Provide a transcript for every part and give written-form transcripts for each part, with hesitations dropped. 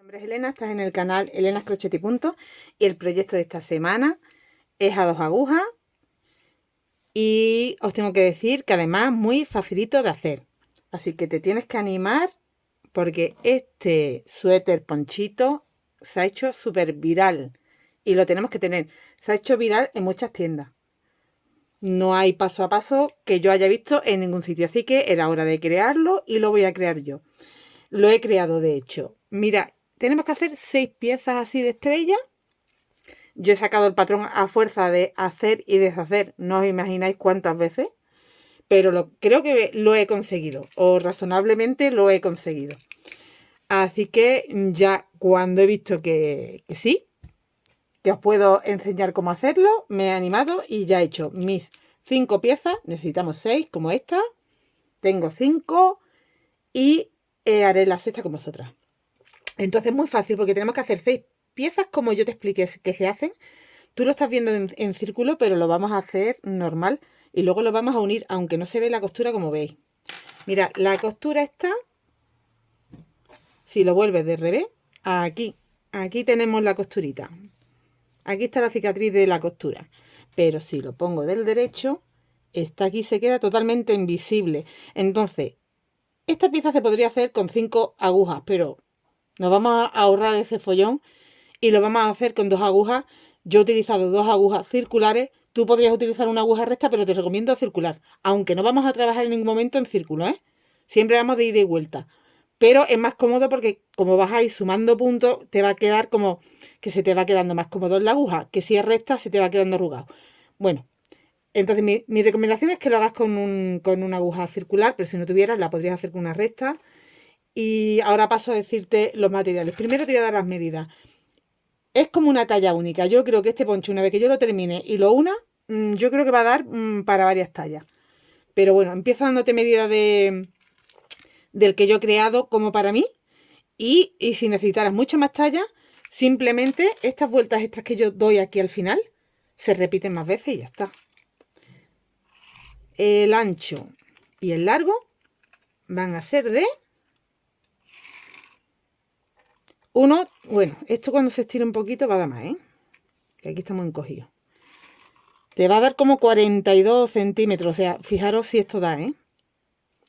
Mi nombre es Elena, estás en el canal Elena's Crochet y Punto, y el proyecto de esta semana es a 2 agujas y os tengo que decir que además muy facilito de hacer, así que te tienes que animar porque este suéter ponchito se ha hecho súper viral y lo tenemos que tener. Se ha hecho viral en muchas tiendas. No hay paso a paso que yo haya visto en ningún sitio, así que era hora de crearlo y lo voy a crear yo. Lo he creado, de hecho. Mira, tenemos que hacer 6 piezas así de estrella. Yo he sacado el patrón a fuerza de hacer y deshacer. No os imagináis cuántas veces. Pero creo que lo he conseguido. O razonablemente lo he conseguido. Así que ya cuando he visto que sí, que os puedo enseñar cómo hacerlo, me he animado y ya he hecho mis 5 piezas. Necesitamos 6 como esta. Tengo 5 y haré la sexta con vosotras. Entonces es muy fácil porque tenemos que hacer 6 piezas como yo te expliqué que se hacen. Tú lo estás viendo en círculo, pero lo vamos a hacer normal y luego lo vamos a unir, aunque no se ve la costura como veis. Mira, la costura está, si lo vuelves de revés, aquí tenemos la costurita. Aquí está la cicatriz de la costura. Pero si lo pongo del derecho, esta aquí se queda totalmente invisible. Entonces, esta pieza se podría hacer con 5 agujas, pero nos vamos a ahorrar ese follón y lo vamos a hacer con 2 agujas. Yo he utilizado 2 agujas circulares. Tú podrías utilizar una aguja recta, pero te recomiendo circular. Aunque no vamos a trabajar en ningún momento en círculo, ¿eh? Siempre vamos de ida y vuelta. Pero es más cómodo porque como vas a ir sumando puntos, te va a quedar como que se te va quedando más cómodo en la aguja. Que si es recta, se te va quedando arrugado. Bueno, entonces mi recomendación es que lo hagas con una aguja circular, pero si no tuvieras, la podrías hacer con una recta. Y ahora paso a decirte los materiales. Primero te voy a dar las medidas. Es como una talla única. Yo creo que este poncho, una vez que yo lo termine y lo una, yo creo que va a dar para varias tallas. Pero bueno, empiezo dándote medida del que yo he creado como para mí. Y si necesitaras mucha más talla, simplemente estas vueltas extras que yo doy aquí al final se repiten más veces y ya está. El ancho y el largo van a ser de uno. Bueno, esto cuando se estira un poquito va a dar más, ¿eh? Que aquí estamos encogidos. Te va a dar como 42 centímetros. O sea, fijaros si esto da, ¿eh?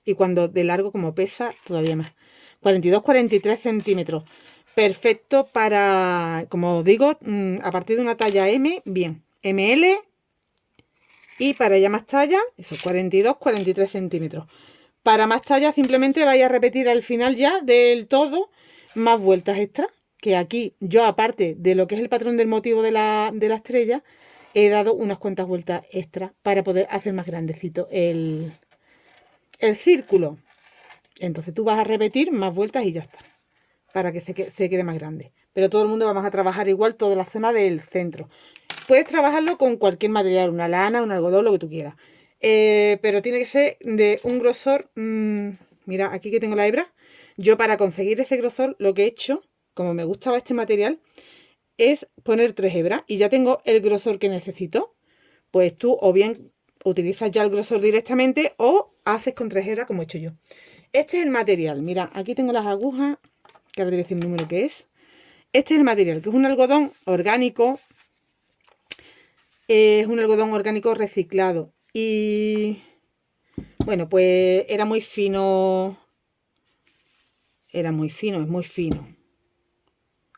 Y cuando de largo como pesa, todavía más. 42, 43 centímetros. Perfecto para, como digo, a partir de una talla M, bien. ML. Y para ya más talla, eso, 42, 43 centímetros. Para más talla simplemente vais a repetir al final ya del todo más vueltas extra. Que aquí yo, aparte de lo que es el patrón del motivo de la estrella, he dado unas cuantas vueltas extra para poder hacer más grandecito el círculo. Entonces tú vas a repetir más vueltas y ya está, para que se quede más grande. Pero todo el mundo vamos a trabajar igual toda la zona del centro. Puedes trabajarlo con cualquier material, una lana, un algodón, lo que tú quieras. Pero tiene que ser de un grosor, mira, aquí que tengo la hebra. Yo para conseguir ese grosor lo que he hecho, como me gustaba este material, es poner 3 hebras y ya tengo el grosor que necesito. Pues tú o bien utilizas ya el grosor directamente o haces con 3 hebras como he hecho yo. Este es el material. Mira, aquí tengo las agujas, que ahora te voy a decir el número que es. Este es el material, que es un algodón orgánico. Es un algodón orgánico reciclado. Y bueno, pues era muy fino. Era muy fino, es muy fino.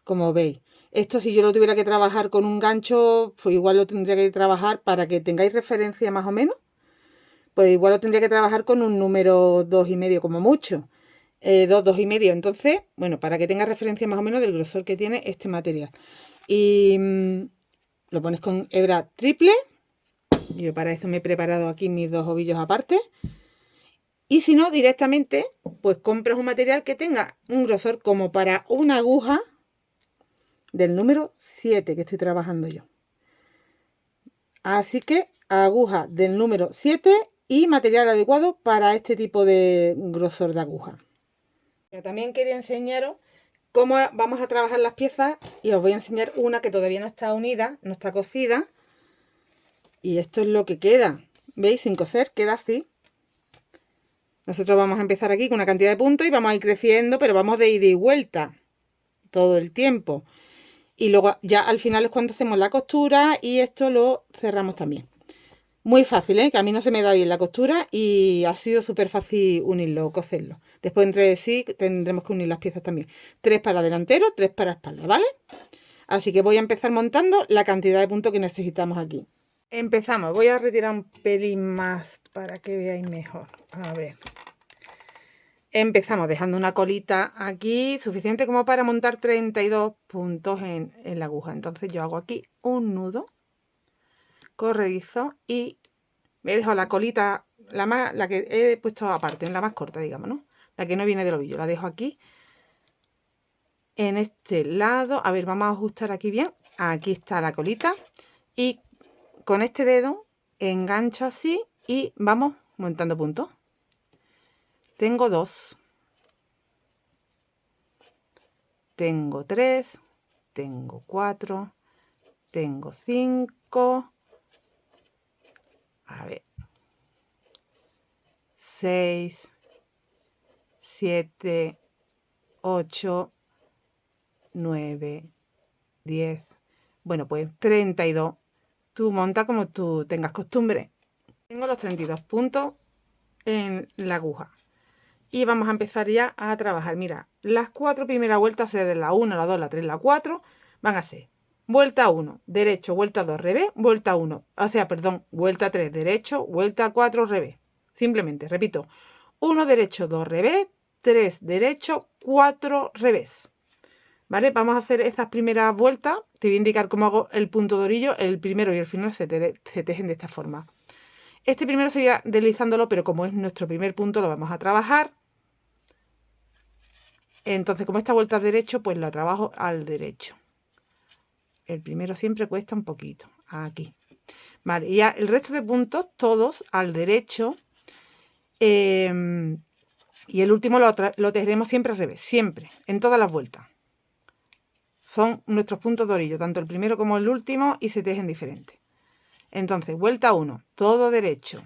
Como veis. Esto, si yo lo tuviera que trabajar con un gancho, pues igual lo tendría que trabajar para que tengáis referencia más o menos. Pues igual lo tendría que trabajar con un número 2,5 como mucho. 2,5. Entonces, bueno, para que tengas referencia más o menos del grosor que tiene este material. Y lo pones con hebra triple. Yo para eso me he preparado aquí mis 2 ovillos aparte. Y si no, directamente, pues compras un material que tenga un grosor como para una aguja del número 7 que estoy trabajando yo. Así que aguja del número 7 y material adecuado para este tipo de grosor de aguja. Pero también quería enseñaros cómo vamos a trabajar las piezas y os voy a enseñar una que todavía no está unida, no está cosida. Y esto es lo que queda. ¿Veis? Sin coser, queda así. Nosotros vamos a empezar aquí con una cantidad de puntos y vamos a ir creciendo, pero vamos de ida y vuelta. todo el tiempo. Y luego ya al final es cuando hacemos la costura y esto lo cerramos también. Muy fácil, ¿eh? Que a mí no se me da bien la costura y ha sido súper fácil unirlo, coserlo. Después entre sí tendremos que unir las piezas también. 3 para delantero, 3 para espalda, ¿vale? Así que voy a empezar montando la cantidad de puntos que necesitamos aquí. Empezamos. Voy a retirar un pelín más para que veáis mejor. A ver. Empezamos dejando una colita aquí, suficiente como para montar 32 puntos en la aguja. Entonces yo hago aquí un nudo corredizo y me dejo la colita, la que he puesto aparte, la más corta, digamos, ¿no? La que no viene del ovillo, la dejo aquí en este lado. A ver, vamos a ajustar aquí bien. Aquí está la colita y con este dedo engancho así y vamos montando puntos. Tengo 2, tengo 3, tengo 4, tengo 5, a ver, 6, 7, 8, 9, 10, bueno, pues 32. Tú monta como tú tengas costumbre. Tengo los 32 puntos en la aguja. Y vamos a empezar ya a trabajar. Mira, las 4 primeras vueltas, de la 1, la 2, la 3, la 4, van a ser vuelta 1, derecho, vuelta 2, revés, vuelta 1. O sea, perdón, vuelta 3, derecho, vuelta 4, revés. Simplemente, repito, 1 derecho, 2 revés, 3 derecho, 4 revés. ¿Vale? Vamos a hacer estas primeras vueltas. Te voy a indicar cómo hago el punto de orillo. El primero y el final se tejen de esta forma. Este primero sería deslizándolo, pero como es nuestro primer punto, lo vamos a trabajar. Entonces, como esta vuelta es derecho, pues lo trabajo al derecho. El primero siempre cuesta un poquito. Aquí. Vale, y ya el resto de puntos, todos al derecho. Y el último lo tejeremos siempre al revés. Siempre, en todas las vueltas. Son nuestros puntos de orillo, tanto el primero como el último, y se tejen diferentes. Entonces, vuelta 1, todo derecho.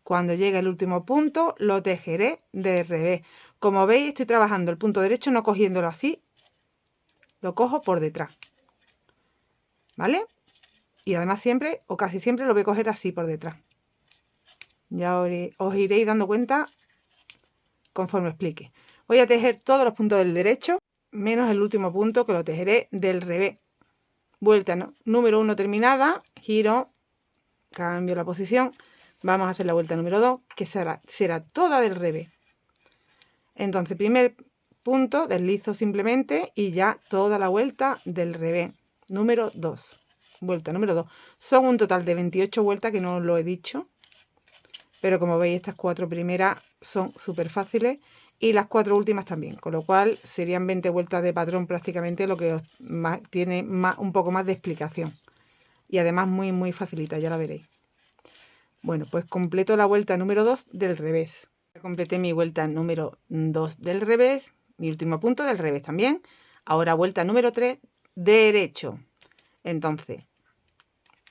Cuando llegue el último punto, lo tejeré de revés. Como veis, estoy trabajando el punto derecho, no cogiéndolo así, lo cojo por detrás. ¿Vale? Y además siempre, o casi siempre, lo voy a coger así por detrás. Ya os iréis dando cuenta conforme explique. Voy a tejer todos los puntos del derecho, menos el último punto que lo tejeré del revés. Vuelta número 1 terminada, giro, cambio la posición, vamos a hacer la vuelta número 2, que será toda del revés. Entonces, primer punto, deslizo simplemente y ya toda la vuelta del revés. Número 2. Vuelta número 2. Son un total de 28 vueltas, que no os lo he dicho. Pero como veis, estas 4 primeras son súper fáciles y las 4 últimas también. Con lo cual serían 20 vueltas de patrón prácticamente, lo que tiene un poco más de explicación. Y además muy facilita, ya la veréis. Bueno, pues completo la vuelta número 2 del revés. Completé mi vuelta número 2 del revés, mi último punto del revés también. Ahora vuelta número 3, derecho. Entonces,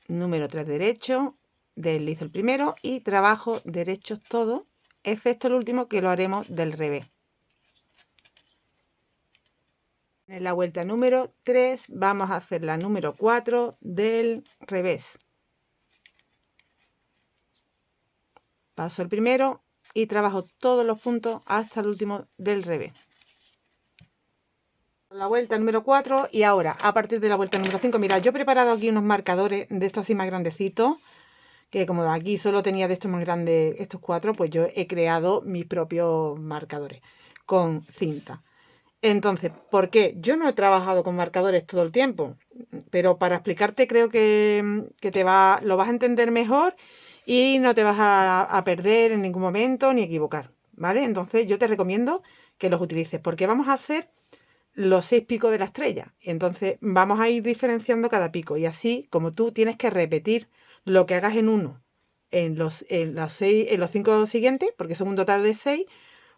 número 3 derecho, deslizo el primero y trabajo derechos todos, excepto el último que lo haremos del revés. En la vuelta número 3 vamos a hacer la número 4 del revés. Paso el primero y trabajo todos los puntos hasta el último del revés. La vuelta número 4 y ahora a partir de la vuelta número 5, mirad, yo he preparado aquí unos marcadores de estos así más grandecitos, que como aquí solo tenía de estos más grandes, estos 4, pues yo he creado mis propios marcadores con cinta. Entonces, ¿por qué? Yo no he trabajado con marcadores todo el tiempo, pero para explicarte creo que lo vas a entender mejor y no te vas a perder en ningún momento ni equivocar, ¿vale? Entonces yo te recomiendo que los utilices porque vamos a hacer los 6 picos de la estrella. Entonces vamos a ir diferenciando cada pico y así como tú tienes que repetir lo que hagas en uno en los 5 siguientes, porque son un total de 6,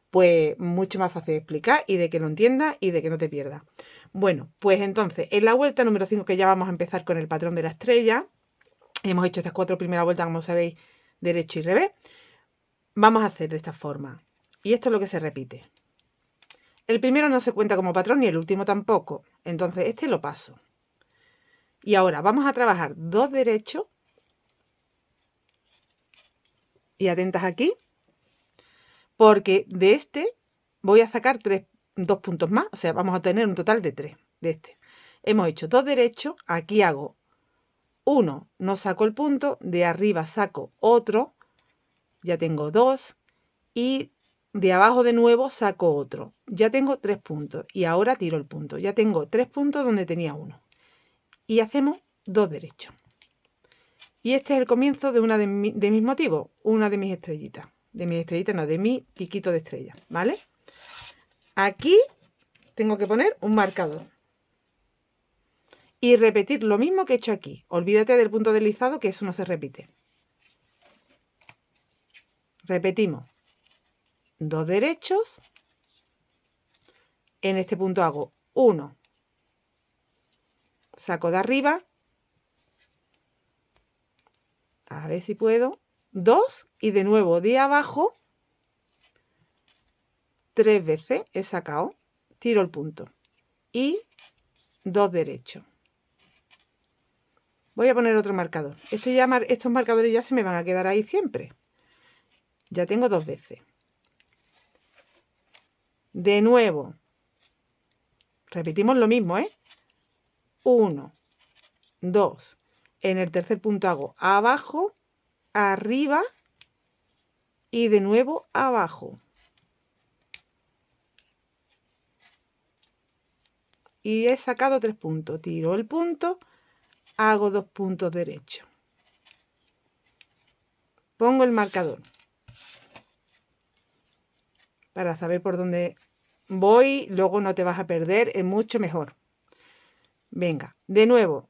pues mucho más fácil de explicar y de que lo entiendas y de que no te pierdas. Bueno, pues entonces en la vuelta número 5, que ya vamos a empezar con el patrón de la estrella, hemos hecho estas 4 primeras vueltas, como sabéis, derecho y revés, vamos a hacer de esta forma. Y esto es lo que se repite. El primero no se cuenta como patrón ni el último tampoco. Entonces este lo paso. Y ahora vamos a trabajar 2 derechos. Y atentas aquí. Porque de este voy a sacar 2 puntos más. O sea, vamos a tener un total de 3 de este. Hemos hecho 2 derechos. Aquí hago 1, no saco el punto. De arriba saco otro. Ya tengo 2. Y de abajo de nuevo saco otro. Ya tengo 3 puntos. Y ahora tiro el punto. Ya tengo 3 puntos donde tenía 1. Y hacemos 2 derechos. Y este es el comienzo de una de mis motivos. Una de mis estrellitas. De mis estrellitas, no, de mi piquito de estrella. ¿Vale? Aquí tengo que poner un marcador. Y repetir lo mismo que he hecho aquí. Olvídate del punto deslizado, que eso no se repite. Repetimos. 2 derechos. En este punto hago 1. Saco de arriba. A ver si puedo. 2. Y de nuevo de abajo. 3 veces he sacado. Tiro el punto. Y 2 derechos. Voy a poner otro marcador. Estos marcadores ya se me van a quedar ahí siempre. Ya tengo 2 veces. De nuevo. Repetimos lo mismo, 1, 2. En el tercer punto hago abajo, arriba y de nuevo abajo. Y he sacado 3 puntos. Tiro el punto, hago 2 puntos derechos. Pongo el marcador. Para saber por dónde voy, luego no te vas a perder, es mucho mejor. Venga, de nuevo.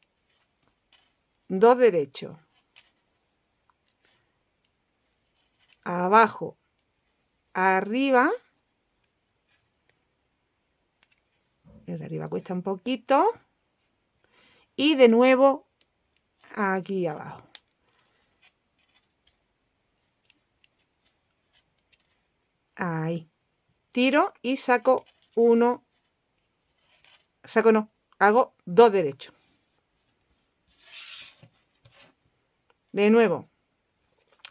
2 derechos. Abajo, arriba. El de arriba cuesta un poquito. Y de nuevo aquí abajo. Ahí. Tiro y saco 1. Saco no. Hago 2 derechos. De nuevo.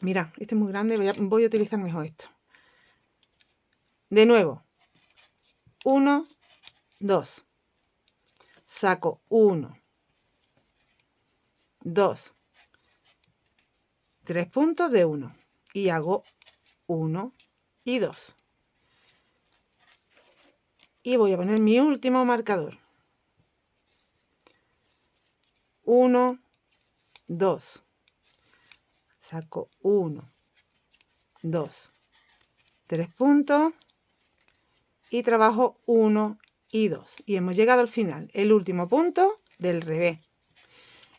Mira, este es muy grande. Voy a utilizar mejor esto. De nuevo. 1, 2. Saco 1, 2, 3 puntos de 1 y hago 1 y 2. Y voy a poner mi último marcador. 1, 2. Saco 1, 2, 3 puntos y trabajo 1 y 2. Y hemos llegado al final, el último punto del revés.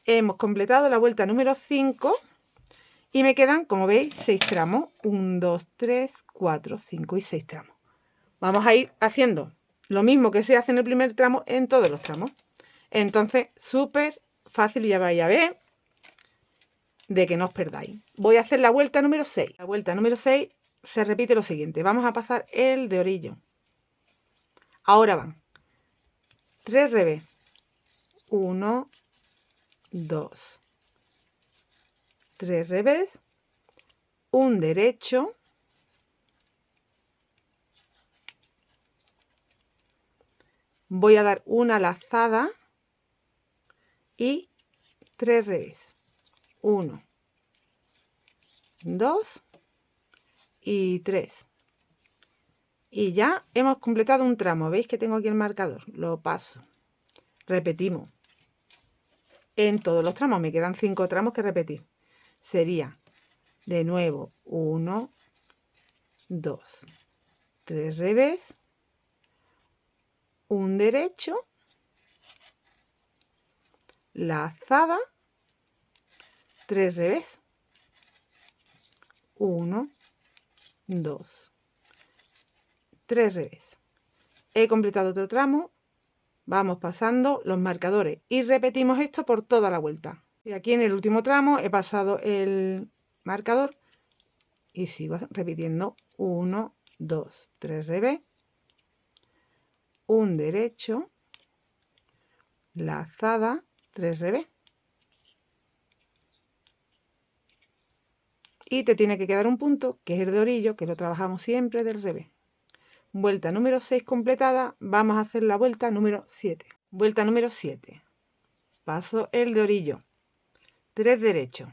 Hemos completado la vuelta número 5 y me quedan, como veis, 6 tramos. 1, 2, 3, 4, 5 y 6 tramos. Vamos a ir haciendo lo mismo que se hace en el primer tramo en todos los tramos. Entonces, súper fácil, ya vais a ver, de que no os perdáis. Voy a hacer la vuelta número 6. La vuelta número 6 se repite lo siguiente. Vamos a pasar el de orillo. Ahora van 3 revés. 1, 2, 3 revés, un derecho, voy a dar una lazada y 3 revés. 1, 2 y 3. Y ya hemos completado un tramo. ¿Veis que tengo aquí el marcador? Lo paso. Repetimos. En todos los tramos me quedan 5 tramos que repetir. Sería de nuevo 1, 2, 3 revés, un derecho, lazada, 3 revés, 1, 2, 3 revés. He completado otro tramo. Vamos pasando los marcadores y repetimos esto por toda la vuelta. Y aquí en el último tramo he pasado el marcador y sigo repitiendo 1, 2, 3 revés, un derecho, lazada, 3 revés. Y te tiene que quedar un punto, que es el de orillo, que lo trabajamos siempre del revés. Vuelta número 6 completada, vamos a hacer la vuelta número 7. Vuelta número 7. Paso el de orillo, 3 derechos.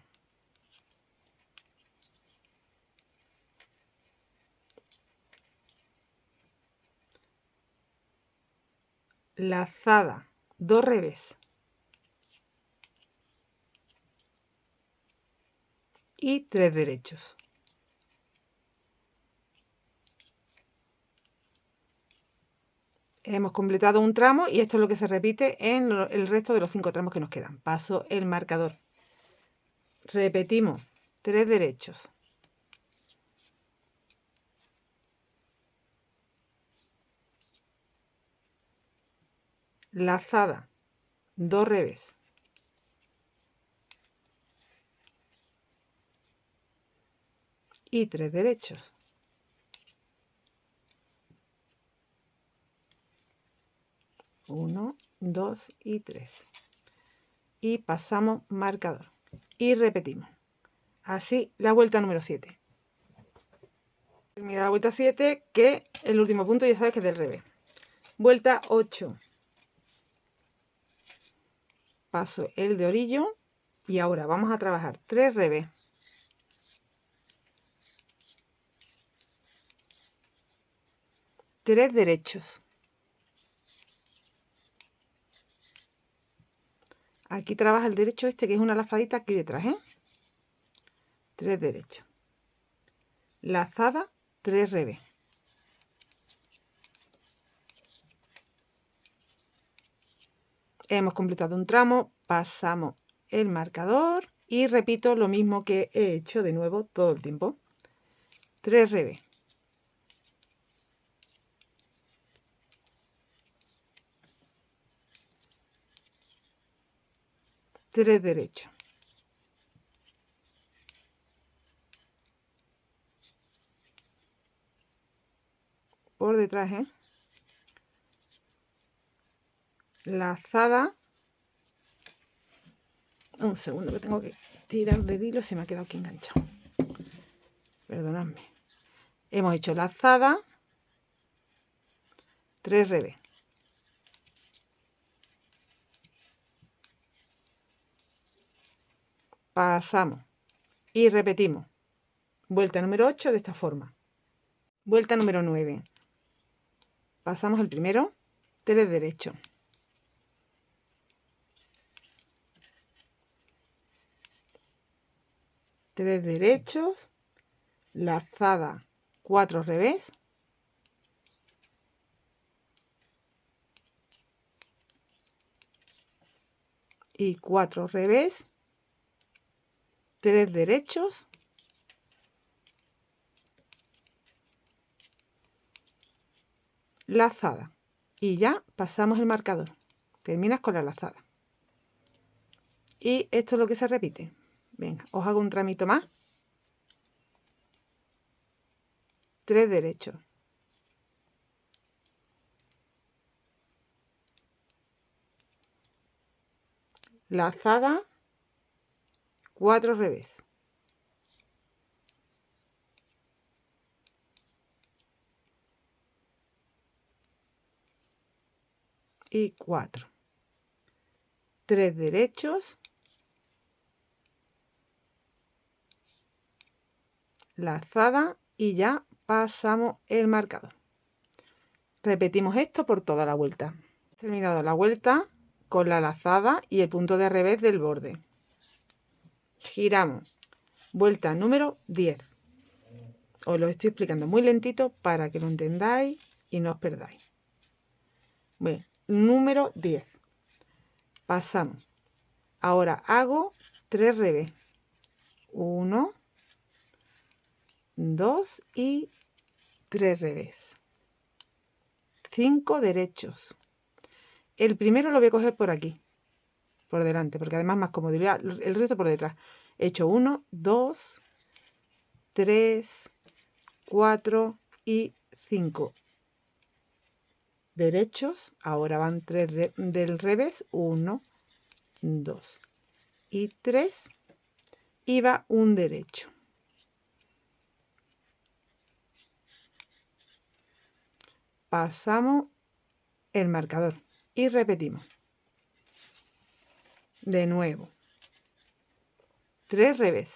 Lazada, 2 revés. Y 3 derechos. Hemos completado un tramo y esto es lo que se repite en el resto de los 5 tramos que nos quedan. Paso el marcador. Repetimos, 3 derechos. Lazada, 2 revés. Y 3 derechos. Uno, 2 y 3. Y pasamos marcador. Y repetimos. Así la vuelta número 7. Termina la vuelta 7, que el último punto ya sabes que es del revés. Vuelta 8. Paso el de orillo y ahora vamos a trabajar 3 revés. Tres derechos. Aquí trabaja el derecho este, que es una lazadita aquí detrás, 3 derechos. Lazada, 3 revés. Hemos completado un tramo, pasamos el marcador y repito lo mismo que he hecho de nuevo todo el tiempo. 3 revés. Tres derechos. Por detrás, lazada. Un segundo que tengo que tirar del hilo, se me ha quedado aquí enganchado. Perdonadme. Hemos hecho lazada, 3 revés. Pasamos y repetimos. Vuelta número 8 de esta forma. Vuelta número 9. Pasamos el primero, 3 derechos. Tres derechos, lazada, 4 revés. Y 4 revés, 3 derechos, lazada. Y ya pasamos el marcador. Terminas con la lazada. Y esto es lo que se repite. Venga, os hago un tramito más. 3 derechos. Lazada, 4 revés. Y 4. 3 derechos. Lazada y ya pasamos el marcador. Repetimos esto por toda la vuelta. Terminado la vuelta con la lazada y el punto de revés del borde. Giramos. Vuelta número 10. Os lo estoy explicando muy lentito para que lo entendáis y no os perdáis. Bien, número 10. Pasamos. Ahora hago 3 revés. 1, 2 y 3 revés. 5 derechos. El primero lo voy a coger por aquí, por delante, porque además más comodidad, el resto por detrás. He hecho 1, 2, 3, 4 y 5 derechos, ahora van 3 del revés, 1, 2 y 3, y va un derecho. Pasamos el marcador y repetimos. De nuevo. 3 revés.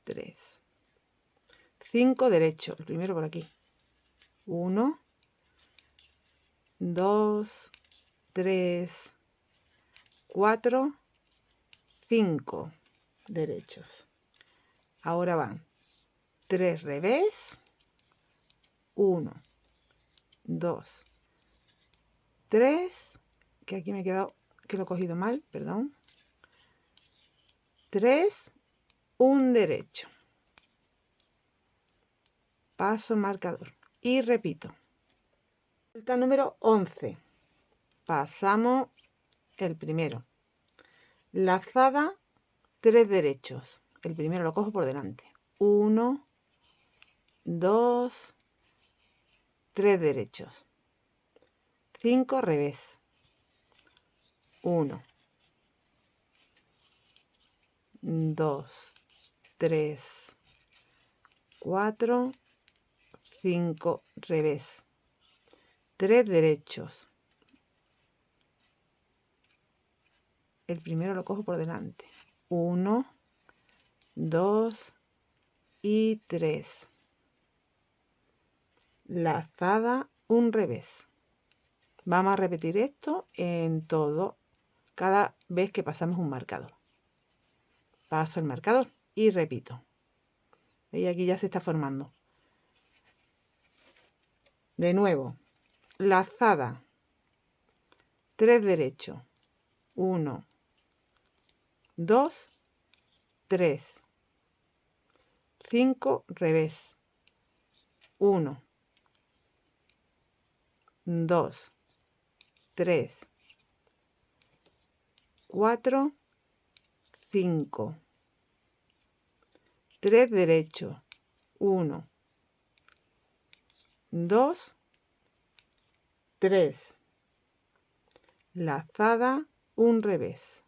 3. 5 derechos. El primero por aquí. 1, 2, 3, 4, 5 derechos. Ahora van 3 revés. 1, 2, 3. Que aquí me he quedado, que lo he cogido mal, perdón. 3, un derecho. Paso el marcador y repito. Vuelta número 11. Pasamos el primero. Lazada, 3 derechos. El primero lo cojo por delante. 1, 2, 3 derechos. 5 revés. 1, 2, 3, 4, 5 revés. 3 derechos. El primero lo cojo por delante. 1, 2 y 3. Lazada, un revés. Vamos a repetir esto en todo, cada vez que pasamos un marcador. Paso el marcador y repito. Y aquí ya se está formando. De nuevo, lazada, 3 derechos. 1, 2, 3. 5 revés. 1, 2, 3, 4, 5. 3 derechos. 1, 2, 3. Lazada, un revés.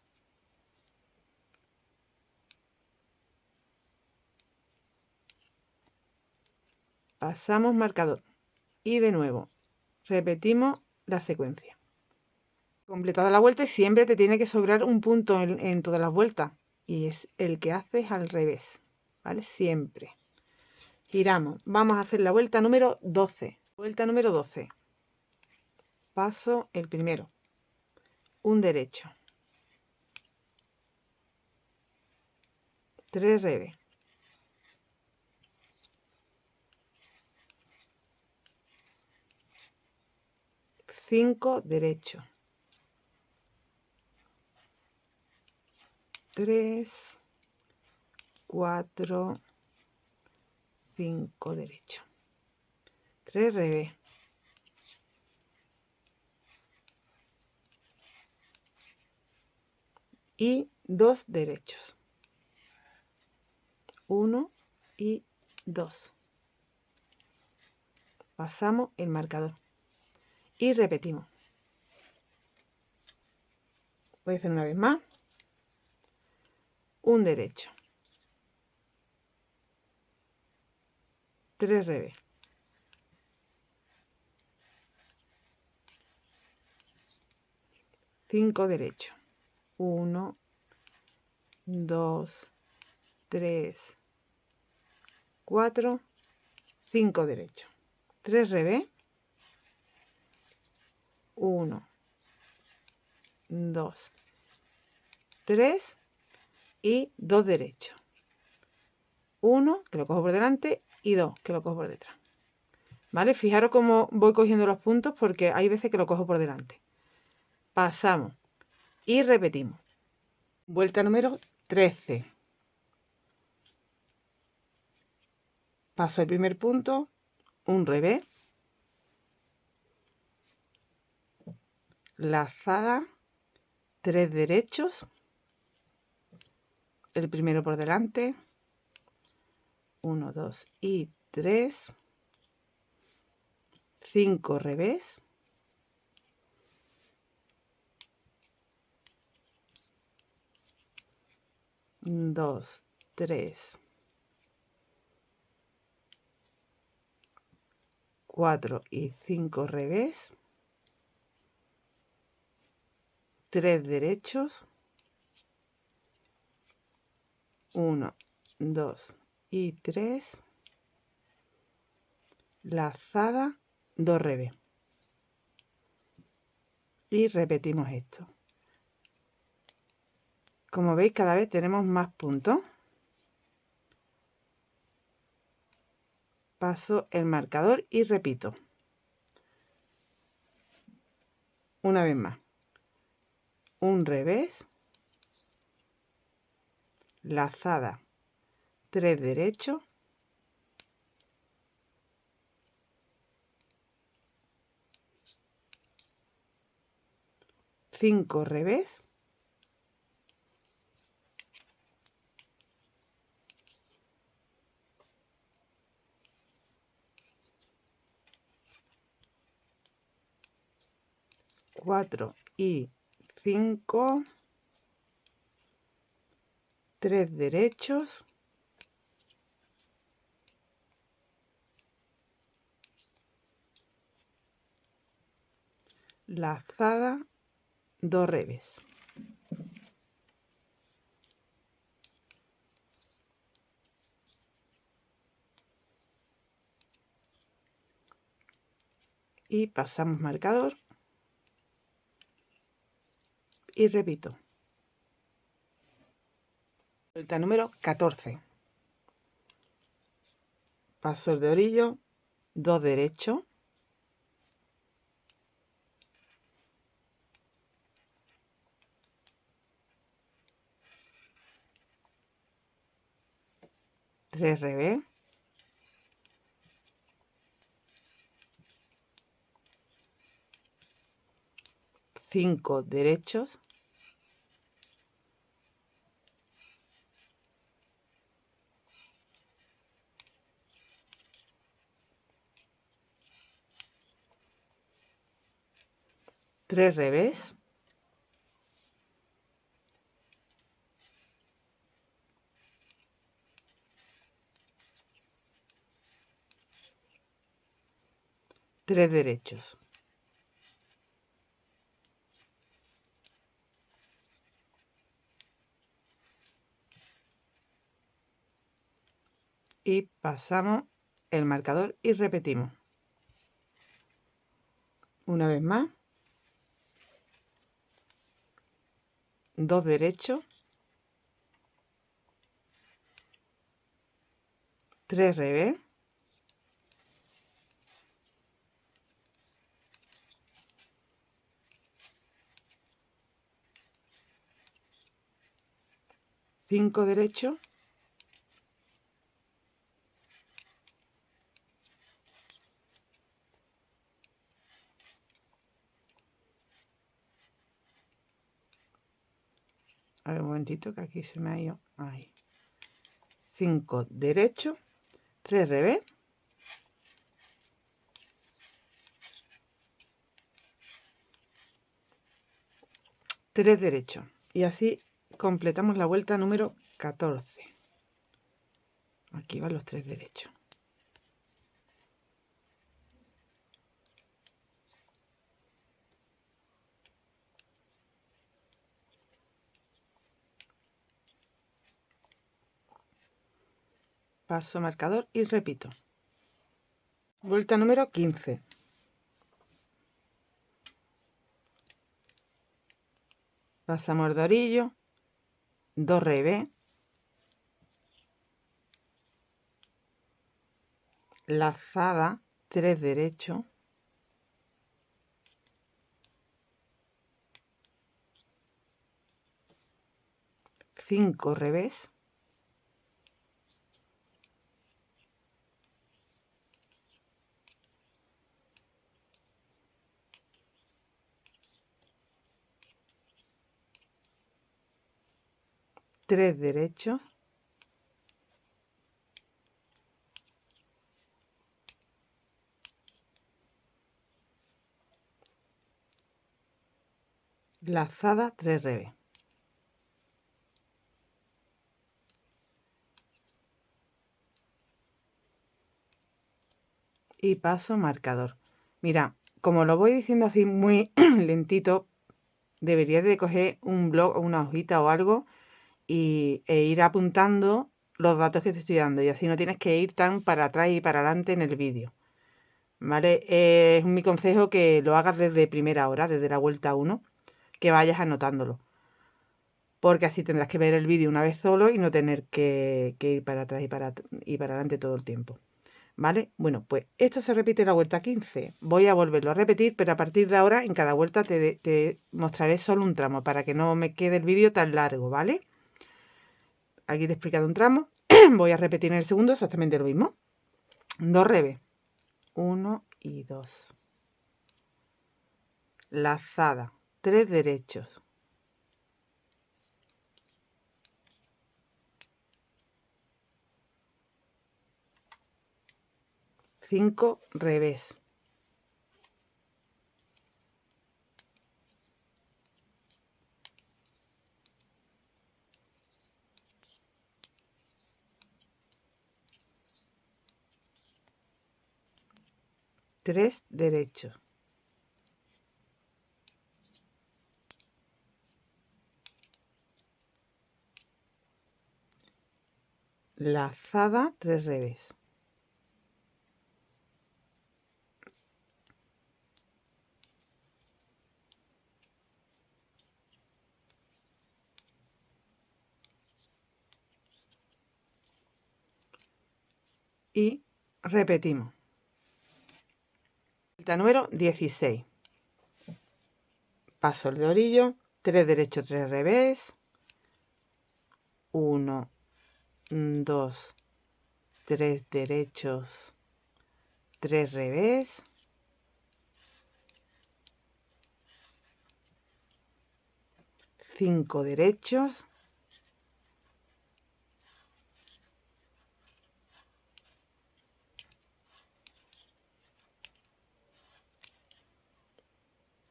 Pasamos marcador y de nuevo repetimos la secuencia. Completada la vuelta, siempre te tiene que sobrar un punto en todas las vueltas y es el que haces al revés, ¿vale? Siempre. Giramos. Vamos a hacer la vuelta número 12. Vuelta número 12. Paso el primero. Un derecho. 3 revés. 5 derechos. 3, 4, 5 derechos. 3 revés. 2 derechos. 1 y 2. Pasamos el marcador y repetimos. Voy a hacer una vez más. Un derecho. 3 revés. 5 derechos. 1, 2, 3, 4, 5 derechos. 3 revés. 1, 2, 3 y 2 derechos. 1 que lo cojo por delante y 2 que lo cojo por detrás. ¿Vale? Fijaros cómo voy cogiendo los puntos porque hay veces que lo cojo por delante. Pasamos y repetimos. Vuelta número 13. Paso el primer punto, un revés, lazada, 3 derechos, el primero por delante, 1, 2 y 3, 5 revés, 2, 3, 4 y 5 revés, 3 derechos, 1, 2 y 3, lazada, 2 revés, y repetimos esto. Como veis, cada vez tenemos más puntos. Paso el marcador y repito. Una vez más. Un revés, lazada, 3 derechos, 5 revés, 4 y 5, 3 derechos, lazada, 2 revés. Y pasamos marcador y repito. Vuelta número 14. Paso el de orillo, 2 derechos, 3 revés, 5 derechos, 3 revés, 3 derechos. Y pasamos el marcador y repetimos. Una vez más. 2 derechos, 3 revés, 5 derechos, 5 derechos, 3 revés, 3 derechos. Y así completamos la vuelta número 14. Aquí van los 3 derechos. Paso marcador y repito. Vuelta número 15. Pasamos el dorillo, 2 revés, lazada, 3 derechos, 5 revés, 3 derechos, lazada 3 revés. Y paso marcador. Mira, como lo voy diciendo así muy lentito, deberías de coger un blog o una hojita o algo e ir apuntando los datos que te estoy dando, y así no tienes que ir tan para atrás y para adelante en el vídeo, ¿vale? Es mi consejo que lo hagas desde primera hora, desde la vuelta 1, que vayas anotándolo, porque así tendrás que ver el vídeo una vez solo y no tener que ir para atrás y para adelante todo el tiempo, ¿vale? Bueno, pues esto se repite en la vuelta 15. Voy a volverlo a repetir, pero a partir de ahora en cada vuelta te mostraré solo un tramo para que no me quede el vídeo tan largo, ¿vale? Aquí te he explicado un tramo. Voy a repetir en el segundo exactamente lo mismo. 2 revés. 1 y 2. Lazada. 3 derechos. 5 revés. 3 derechos. Lazada 3 revés. Y repetimos. Vuelta número 16. Paso el de orillo, 3 derechos, 3 revés. 1, 2, 3 derechos, 3 revés. 5 derechos.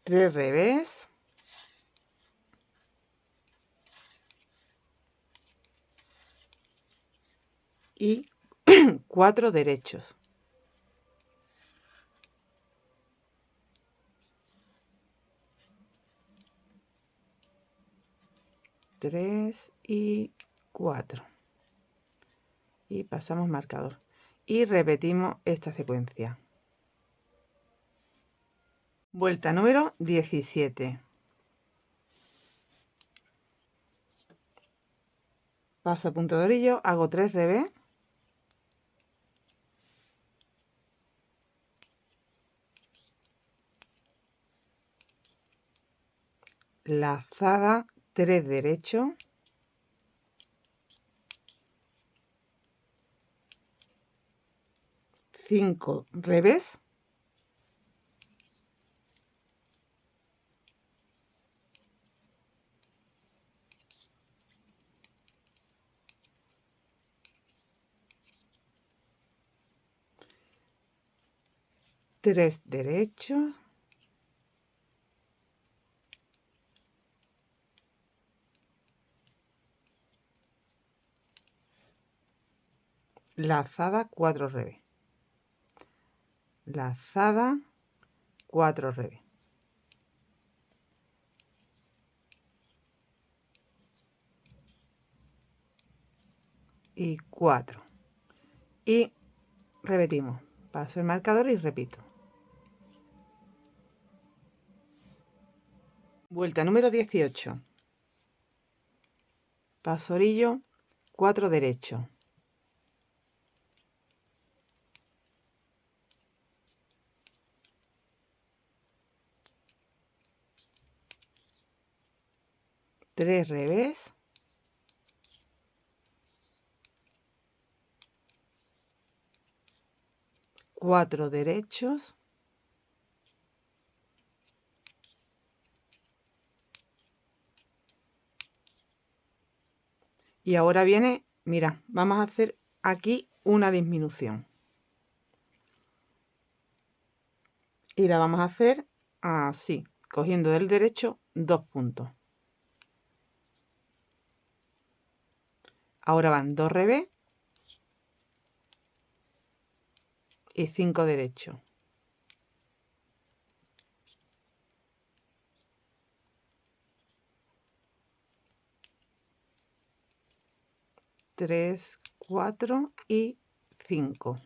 3 revés. 4 derechos. 3 y 4. Y pasamos marcador. Y repetimos esta secuencia. Vuelta número 17. Paso punto de orillo, hago 3 revés. Lazada 3 derechos. 5 revés. 3 derechos. 4 revés. Lazada 4 revés. Y 4. Y repetimos. Paso el marcador y repito. Vuelta número 18. Paso orillo, 4 derechos. 3 revés. 4 derechos. Y ahora viene, mira, vamos a hacer aquí una disminución. Y la vamos a hacer así, cogiendo del derecho 2 puntos. Ahora van 2 revés y 5 derechos. Tres, 4 y 5.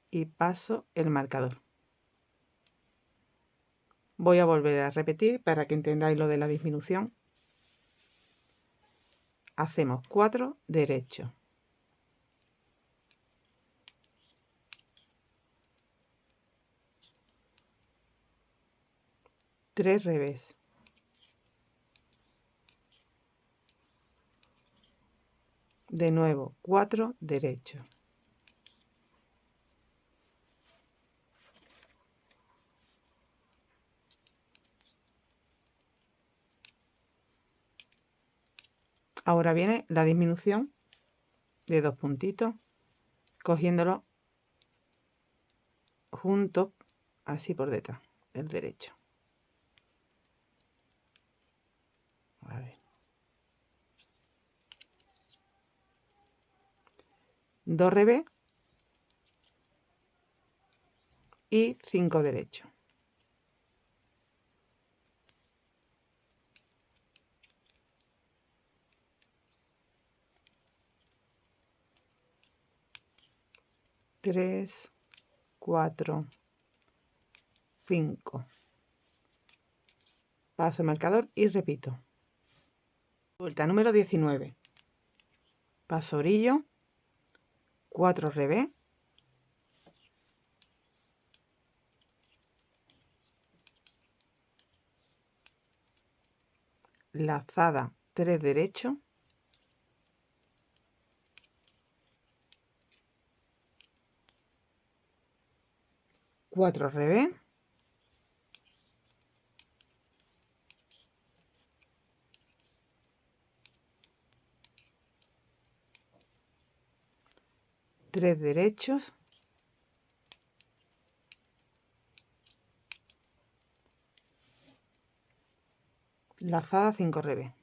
Y paso el marcador. Voy a volver a repetir para que entendáis lo de la disminución. Hacemos 4 derechos. 3 revés. De nuevo 4 derechos. Ahora viene la disminución de 2 puntitos, cogiéndolo juntos, así por detrás del derecho. A ver. 2 revés y 5 derechos. Tres, 4, 5. Paso el marcador y repito. Vuelta número 19. Paso orillo, 4 revés, lazada 3 derechos, 4 revés, tres derechos, lazada 5 revés.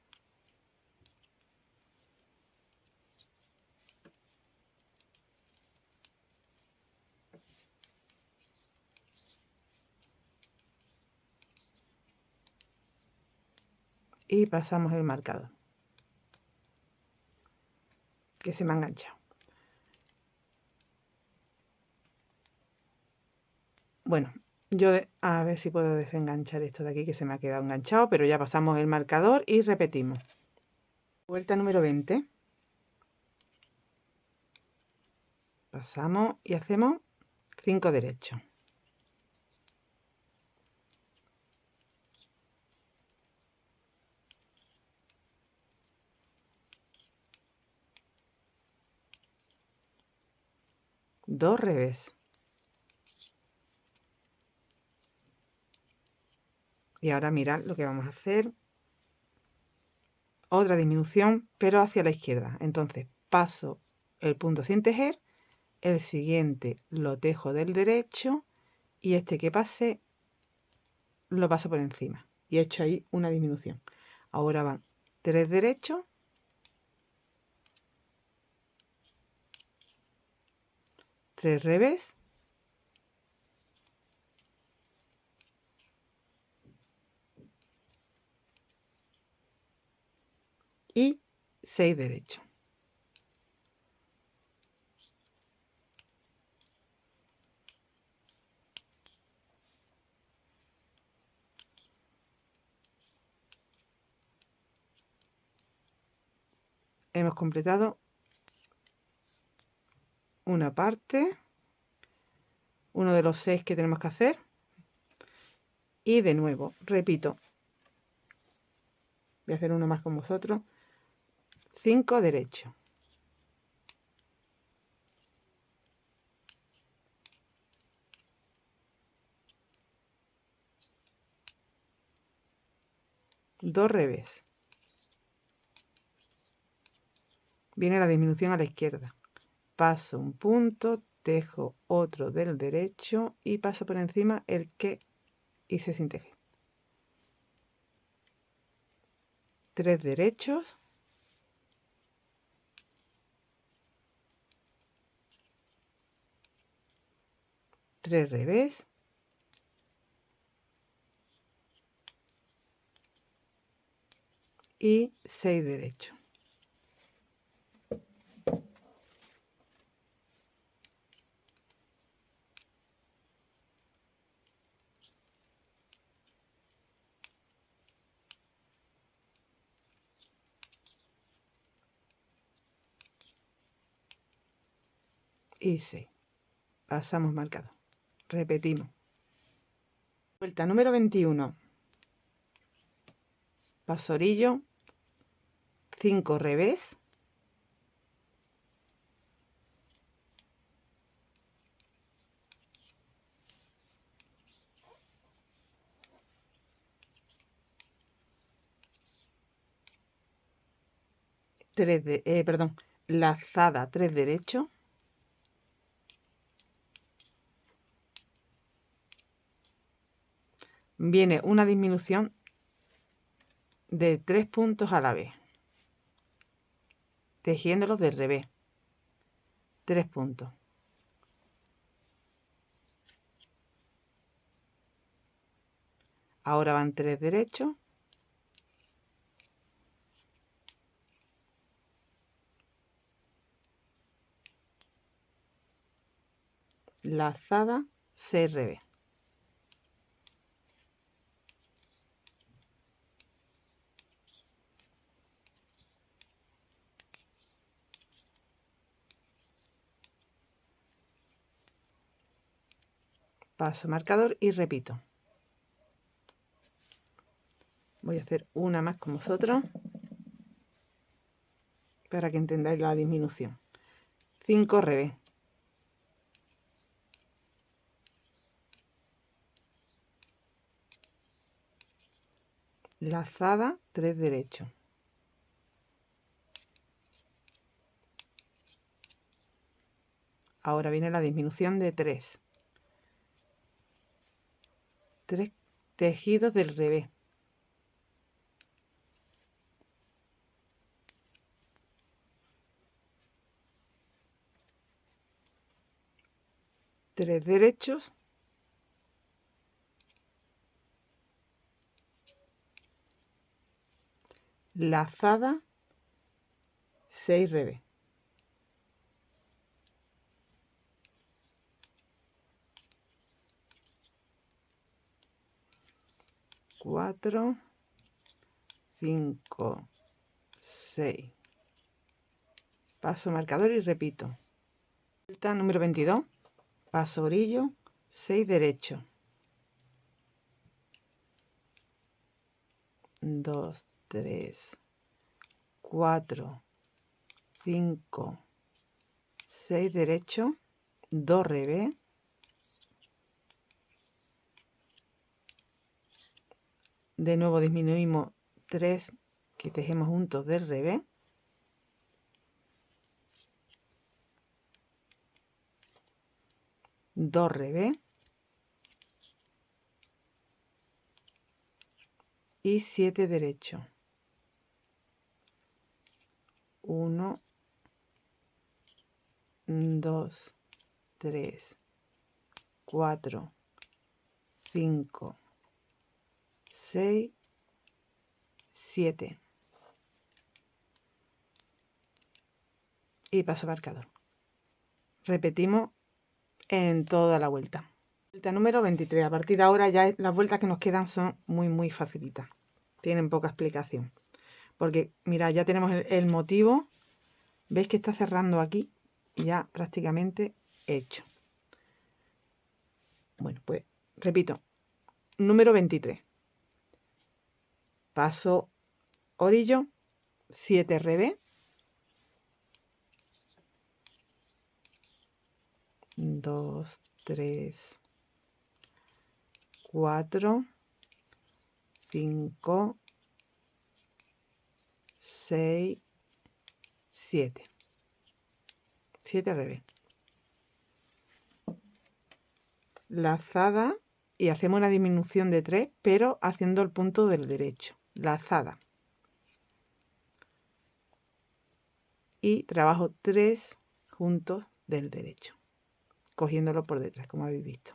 Y pasamos el marcador, que se me ha enganchado. Bueno, yo a ver si puedo desenganchar esto de aquí que se me ha quedado enganchado, pero ya pasamos el marcador y repetimos. Vuelta número 20. Pasamos y hacemos 5 derechos. Dos revés. Y ahora mirad lo que vamos a hacer. Otra disminución, pero hacia la izquierda. Entonces paso el punto sin tejer, el siguiente lo tejo del derecho y este que pase lo paso por encima. Y he hecho ahí una disminución. Ahora van 3 derechos, 3 revés, y 6 derechos. Hemos completado una parte, uno de los 6 que tenemos que hacer. Y de nuevo, repito, voy a hacer uno más con vosotros. 5 derechos. Dos revés. Viene la disminución a la izquierda. Paso un punto, tejo otro del derecho y paso por encima el que hice sin tejer. 3 derechos, 3 revés, y 6 derechos. Y 6. Pasamos marcador. Repetimos. Vuelta número 21. Paso orillo, 5 revés, lazada 3 derechos, viene una disminución de 3 puntos a la vez, tejiéndolos del revés, 3 puntos. Ahora van 3 derechos, lazada 6 revés. Paso marcador y repito. Voy a hacer una más con vosotros para que entendáis la disminución. 5 revés, lazada 3 derechos, ahora viene la disminución de 3 tejidos del revés, tres derechos, lazada 6 revés, cuatro, 5, 6. Paso marcador y repito. Vuelta número 22. Paso orillo, 6 derechos. 2, 3, 4, 5, 6 derechos, 2 revés, de nuevo disminuimos 3 que tejemos juntos del revés, dos revés y 7 derechos. 1, 2, 3, 4, 5, 6, 7. Y paso marcador. Repetimos en toda la vuelta. Vuelta número 23. A partir de ahora ya las vueltas que nos quedan son muy facilitas. Tienen poca explicación. Porque, mira, ya tenemos el motivo. ¿Veis que está cerrando aquí? Ya prácticamente hecho. Bueno, pues repito. Número 23. Paso orillo, 7 revés. 2, 3, 4, 5, 6, 7. 7 revés. Lazada y hacemos una disminución de 3, pero haciendo el punto del derecho, lazada. Y trabajo 3 juntos del derecho, cogiéndolo por detrás, como habéis visto.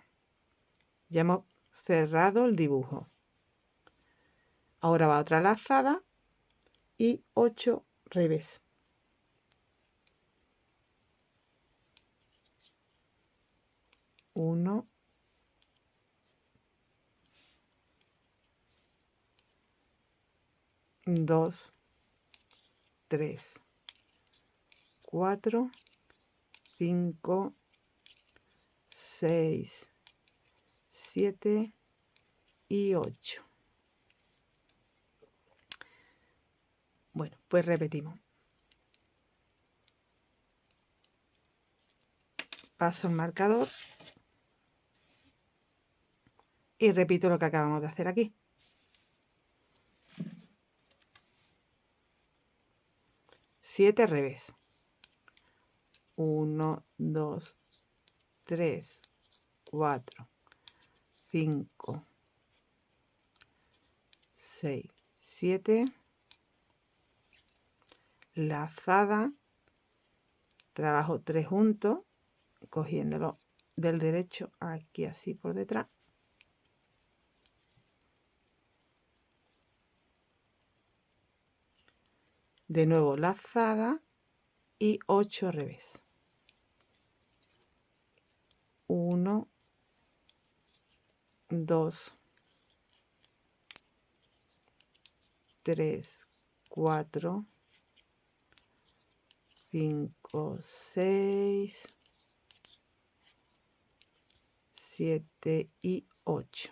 Ya hemos cerrado el dibujo. Ahora va otra lazada y 8 revés. 1, 2, 3, 4, 5, 6, 7 y 8. Bueno, pues repetimos. Paso el marcador y repito lo que acabamos de hacer aquí. 7 revés. 1, 2, 3, 4, 5, 6, 7. Lazada. Trabajo 3 juntos, cogiéndolo del derecho aquí así por detrás. De nuevo lazada y 8 revés. 1, 2, 3, 4, 5, 6, 7 y 8.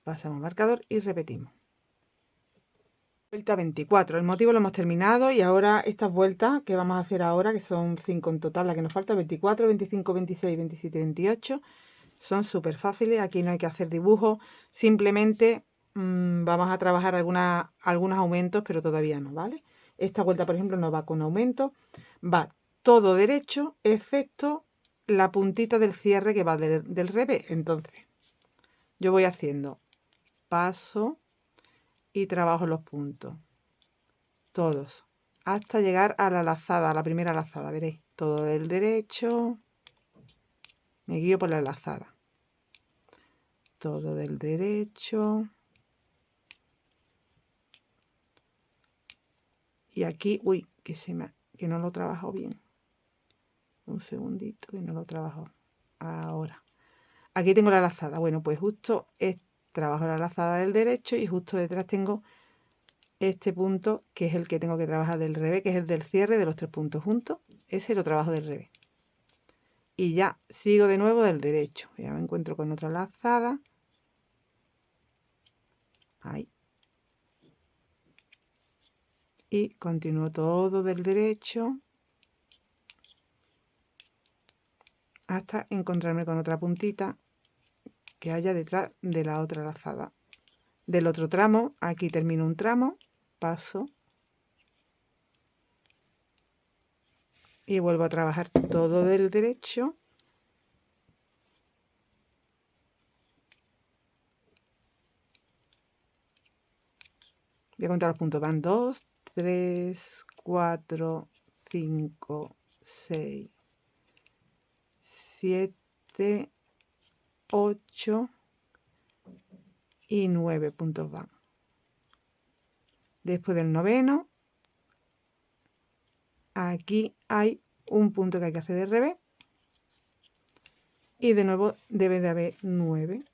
Pasamos marcador y repetimos. Vuelta 24. El motivo lo hemos terminado y ahora estas vueltas que vamos a hacer ahora, que son 5 en total, la que nos falta, 24, 25, 26, 27, 28, son súper fáciles. Aquí no hay que hacer dibujos, simplemente vamos a trabajar algunos aumentos, pero todavía no, ¿vale? Esta vuelta, por ejemplo, no va con aumento, va todo derecho, excepto la puntita del cierre que va del revés. Entonces, yo voy haciendo paso y trabajo los puntos, todos, hasta llegar a la lazada, a la primera lazada, veréis, todo del derecho, me guío por la lazada, todo del derecho, y aquí, uy, que no lo he trabajado bien, un segundito, que no lo he trabajado, ahora, aquí tengo la lazada, bueno, pues justo trabajo la lazada del derecho y justo detrás tengo este punto que es el que tengo que trabajar del revés, que es el del cierre de los 3 puntos juntos, ese lo trabajo del revés. Y ya sigo de nuevo del derecho, ya me encuentro con otra lazada, ahí, y continúo todo del derecho hasta encontrarme con otra puntita que haya detrás de la otra lazada del otro tramo. Aquí termino un tramo, paso y vuelvo a trabajar todo del derecho. Voy a contar los puntos, van 2, 3, 4, 5, 6, 7, 8 y 9 puntos van. Después del noveno, aquí hay un punto que hay que hacer de revés y de nuevo debe de haber 9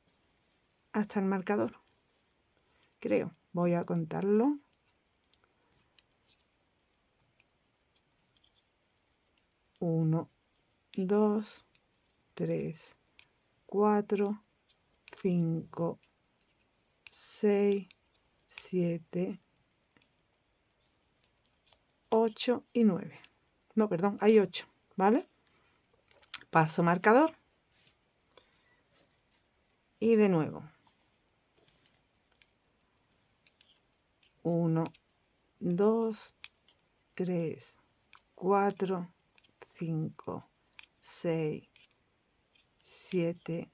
hasta el marcador, creo. Voy a contarlo. 1, 2, 3, 4, 5, 6, 7, 8 y 9. No, perdón, hay 8, ¿vale? Paso marcador y de nuevo 1, 2, 3, 4, 5, 6, 7,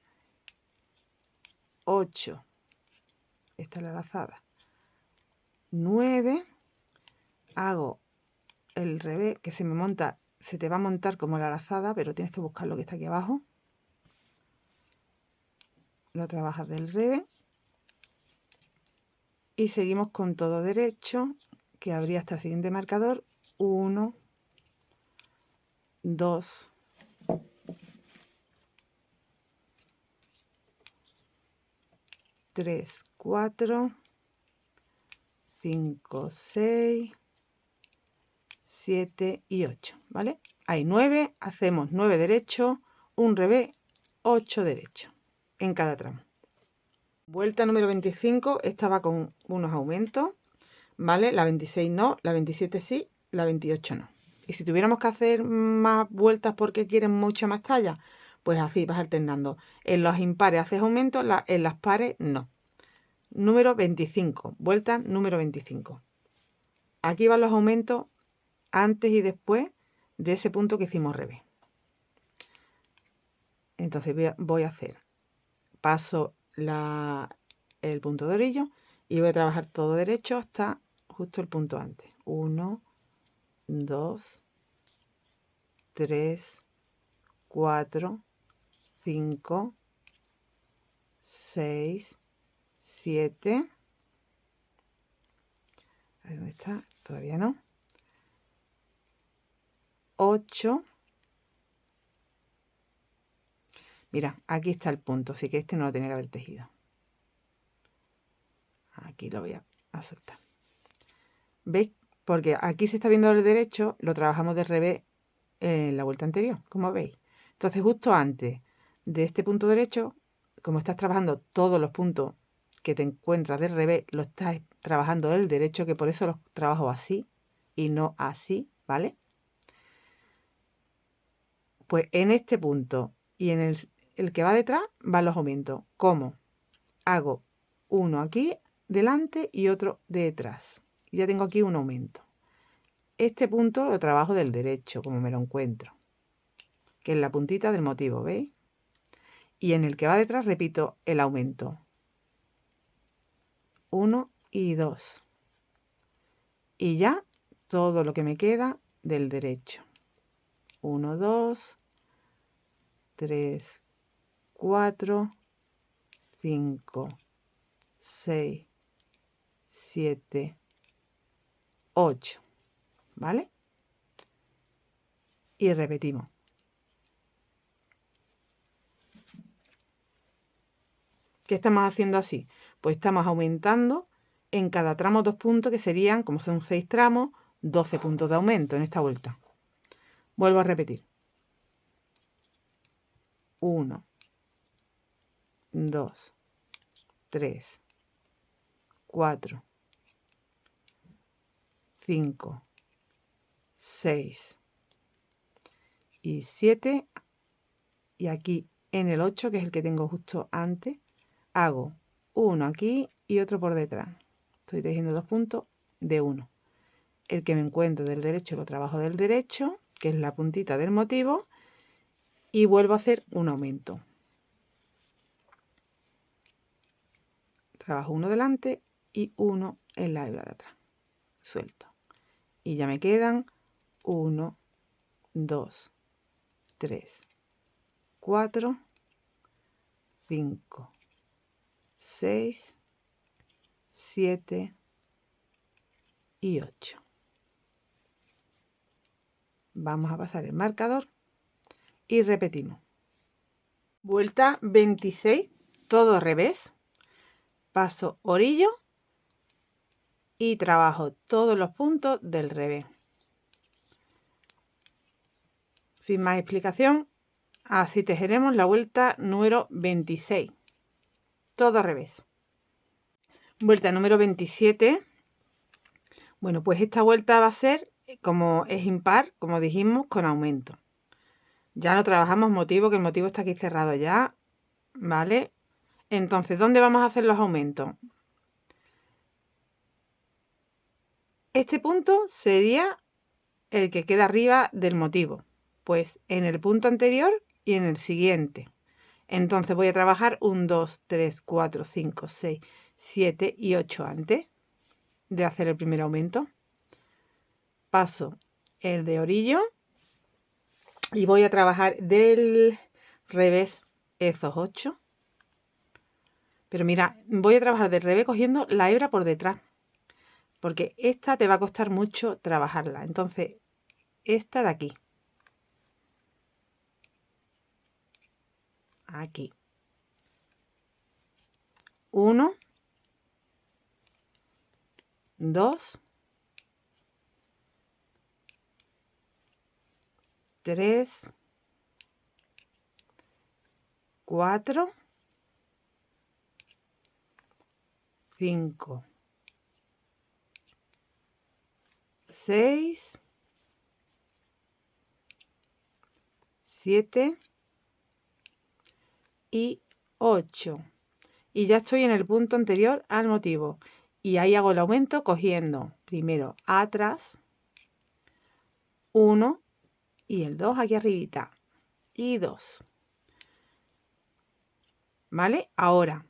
8, esta es la lazada, 9, hago el revés, que se me monta, se te va a montar como la lazada, pero tienes que buscar lo que está aquí abajo, lo trabajas del revés y seguimos con todo derecho, que habría hasta el siguiente marcador, 1, 2, 3, 4, 5, 6, 7 y 8, ¿vale? Hay 9, hacemos 9 derechos, un revés, 8 derechos en cada tramo. Vuelta número 25, esta va con unos aumentos, ¿vale? La 26 no, la 27 sí, la 28 no. Y si tuviéramos que hacer más vueltas porque quieren mucha más talla, pues así vas alternando. En los impares haces aumentos, en las pares no. Número 25, vuelta número 25. Aquí van los aumentos antes y después de ese punto que hicimos revés. Entonces voy a hacer, paso el punto de orillo y voy a trabajar todo derecho hasta justo el punto antes. 1, 2, 3, 4, 5, 6, 7. A ver dónde está, todavía no. 8. Mira, aquí está el punto, así que este no lo tenía que haber tejido. Aquí lo voy a soltar. ¿Veis? Porque aquí se está viendo el derecho, lo trabajamos de revés en la vuelta anterior, como veis. Entonces, justo antes de este punto derecho, como estás trabajando todos los puntos que te encuentras del revés, lo estás trabajando del derecho, que por eso los trabajo así y no así, ¿vale? Pues en este punto y en el que va detrás van los aumentos. ¿Cómo? Hago uno aquí delante y otro detrás. Y ya tengo aquí un aumento. Este punto lo trabajo del derecho, como me lo encuentro, que es la puntita del motivo, ¿veis? Y en el que va detrás repito el aumento. 1 y 2. Y ya todo lo que me queda del derecho. 1, 2, 3, 4, 5, 6, 7, 8. ¿Vale? Y repetimos. ¿Qué estamos haciendo así? Pues estamos aumentando en cada tramo 2 puntos, que serían, como son 6 tramos, 12 puntos de aumento en esta vuelta. Vuelvo a repetir. 1, 2, 3, 4, 5, 6 y 7. Y aquí en el 8, que es el que tengo justo antes, hago uno aquí y otro por detrás. Estoy tejiendo 2 puntos de 1. El que me encuentro del derecho lo trabajo del derecho, que es la puntita del motivo, y vuelvo a hacer un aumento. Trabajo uno delante y uno en la hebra de atrás. Suelto. Y ya me quedan 1, 2, 3, 4, 5, 6, 7 y 8. Vamos a pasar el marcador y repetimos. Vuelta 26, todo al revés. Paso orillo y trabajo todos los puntos del revés. Sin más explicación, así tejeremos la vuelta número 26. Todo al revés. Vuelta número 27. Bueno, pues esta vuelta va a ser, como es impar, como dijimos, con aumento. Ya no trabajamos motivo, que el motivo está aquí cerrado ya, ¿vale? Entonces, ¿dónde vamos a hacer los aumentos? Este punto sería el que queda arriba del motivo, pues en el punto anterior y en el siguiente. Entonces voy a trabajar un 2, 3, 4, 5, 6, 7 y 8 antes de hacer el primer aumento. Paso el de orillo y voy a trabajar del revés esos 8. Pero mira, voy a trabajar del revés cogiendo la hebra por detrás, porque esta te va a costar mucho trabajarla. Entonces, esta de aquí. Aquí. 1, 2, 3, 4, 5, 6, 7 y 8. Y ya estoy en el punto anterior al motivo. Y ahí hago el aumento cogiendo primero atrás, 1 y el 2 aquí arribita. Y 2. ¿Vale? Ahora,